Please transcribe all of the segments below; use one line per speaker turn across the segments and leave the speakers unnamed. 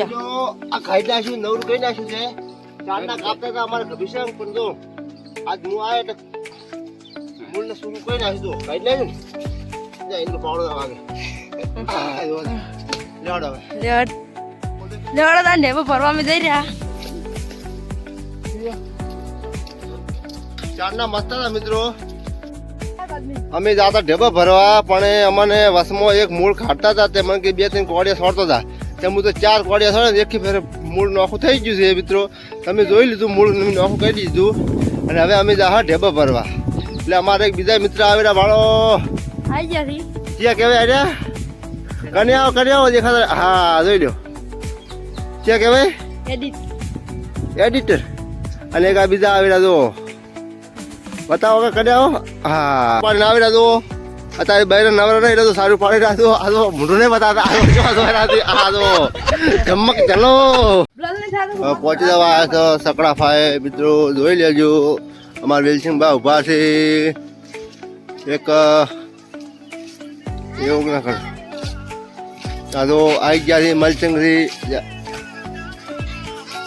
જો આ ખાઈ નાખ્યું નવરું કઈ નાખ્યું છે ચારના કાપતા હતા અમારે ગભીસંગ પણ જો આજ હું આવે એટલે મૂળ ને શું કઈ નાખ્યું તો ખાઈ નાખ્યું ને એનું પાવડો વાગે લેવડ હવે
લેવડ તા નેબો ભરવા મે જઈ રહ્યા
ચારના મસ્ત હતા મિત્રો અમે જાતા ઢેબા ભરવા પણ અમને વસમાં એક મૂળ ખાટતા હતા તે મને કે 2-3 કોડિયા છોડતો હતા તે હું તો 4 કોડિયા છોડે એક ફેરે મૂળ નોખું થઈ ગયું છે મિત્રો તમે જોઈ લીધું મૂળ નોખું કરી દીધું અને હવે અમે જા ઢેબા ભરવા એટલે અમારે એક બીજા મિત્ર આવેલા વાળો
આઈ ગયા થી
ક્યાં કહેવાય આર્યા કન્યાઓ દેખાતા હા જોઈ લો ક્યાં કહેવાય એડિટર અને એક આ બીજા આવેલા જો બતાવો કે કન્યાઓ હા પાણી આવેલા જો અત્યારે બહાર નવરા નહીં તો સારું પાણી રાખજો આ તો મોઢું નહીં બતાવતા આ તો ચમક ચલો પહોંચી જવા આવ્યા છો સકડા ફાય મિત્રો જોઈ લેજો અમારા વેલસિંહબા ઉભા છે એક એવું ના કર આ તો આવી ગયા છે મલસિંહથી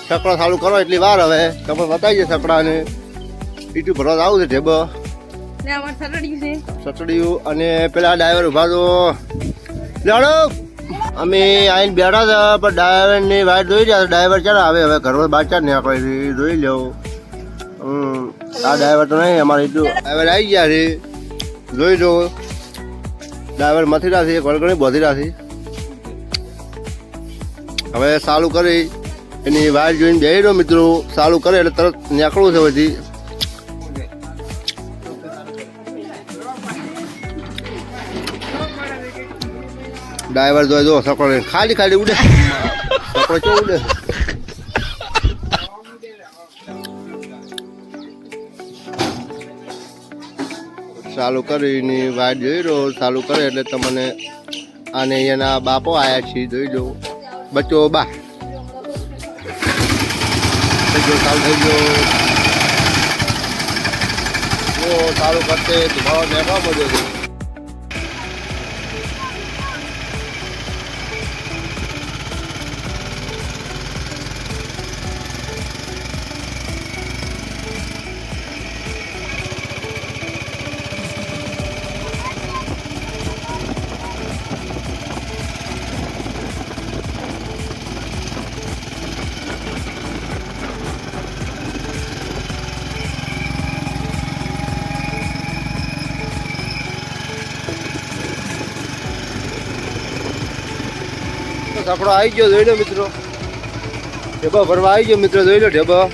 સકડા ચાલુ કરો એટલી વાર હવે તમે બતાવી છે સકડાને પીટું ભરવા આવું છે ઢેબો સટડિયું અને પેલા ડ્રાઈવર ઉભા તો લાડો અમે આવીને બેઠા હતા પણ ડ્રાઈવરની વાઇટ જોઈ રહ્યા ડ્રાઈવર ચાલ આવે હવે ઘરમાં બાર ચાર નીકળે જોઈ લેવું આ ડ્રાઈવર તો નહીં અમારે એટલું ડ્રાઈવર આવી ગયા છે જોઈ લો ડ્રાઈવર મથીરા છે વળગણી બોધીરા છે હવે ચાલુ કરી એની વાઇટ જોઈને બેસી રહ્યો મિત્રો ચાલુ કરે એટલે તરત નીકળવું છે બધી ડ્રાઈવર જોઈ જો સકડો ખાલી ખાલી ઉડે સકડો ચો ઉડે ચાલુ કરીને વાટ જોઈ રહ્યો ચાલુ કરે એટલે તમને અને એના બાપો આયા છે જોઈ લો બચ્ચો બા થઈ ગયો ચાલુ થઈ ગયો ચાલુ કરતે ધુમાડો નીકળવા મળ્યો છે સકડો આવી ગયો જોઈ લો મિત્રો ઢેબા ભરવા આવી ગયો મિત્રો જોઈ લો ઢેબા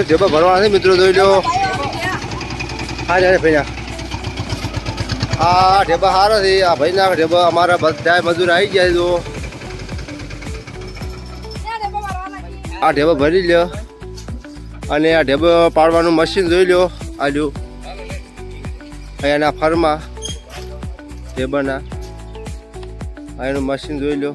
ઢેબા ભરવા છે મિત્રો જોઈ લો હા જાય ભાઈ હા ઢેબા સારા છે આ ભાઈ ના ઢેબા અમારા બધા મજૂર આવી ગયા જો આ ઢેબા ભરી લ્યો અને આ ઢેબા પાડવાનું મશીન જોઈ લો આ જો અહીંયાના ફરમાં ઢેબાના એનું મશીન જોઈ લો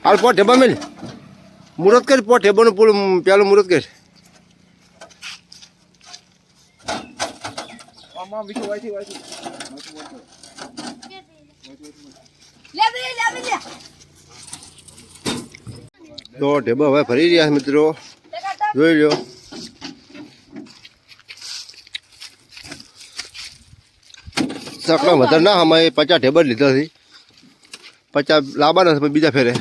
હાલ પો ઢેબા મેલ મુહૂર્ત કરી પો ઢેબાનું પૂરું પેલું મુહૂર્ત કરી તો ઢેબા હવે ફરી રહ્યા મિત્રો જોઈ લો સકડા વધારે ના અમે 50 ઢેબા લીધા છે 50 લાવવાના છે બીજા ફેરે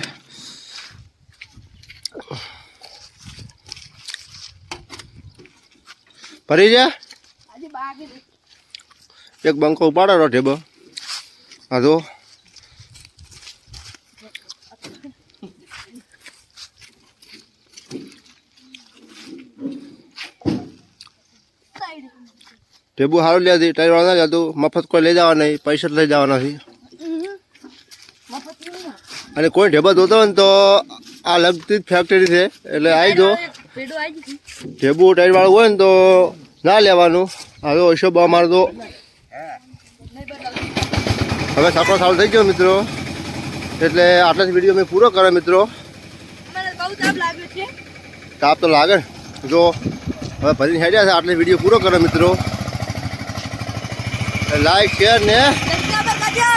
ફરી ગયા એક બંકો ઉપાડો ઢેબો હા તો ઢેબુ સારું લે છે ટાયર વાળા ના જતું મફત કોઈ લઈ જવા નહીં પૈસા લઈ જવાના છે અને કોઈ ઢેબા જોતો હોય ને તો આ લગતી જ ફેક્ટરી છે એટલે આવી દો ઢેબુ ટાયર વાળું હોય ને તો ના લેવાનું હવે હિસાબ અમારે તો હવે સાપડો સારું થઈ ગયો મિત્રો એટલે આટલા જ વિડીયો મેં પૂરો કર્યો મિત્રો.
મને બહુ તાપ લાગ્યો છે.
તાપ તો લાગે જો હવે ભરીને હેડ્યા છે. આટલે વિડીયો પૂરો કર્યો મિત્રો. લાઈક શેર ને
સબસ્ક્રાઇબ કરજો.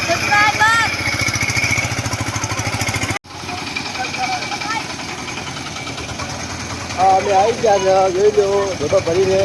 સબસ્ક્રાઇબ.
હા અમે આવી ગયા છે જોઈ લો ભરીને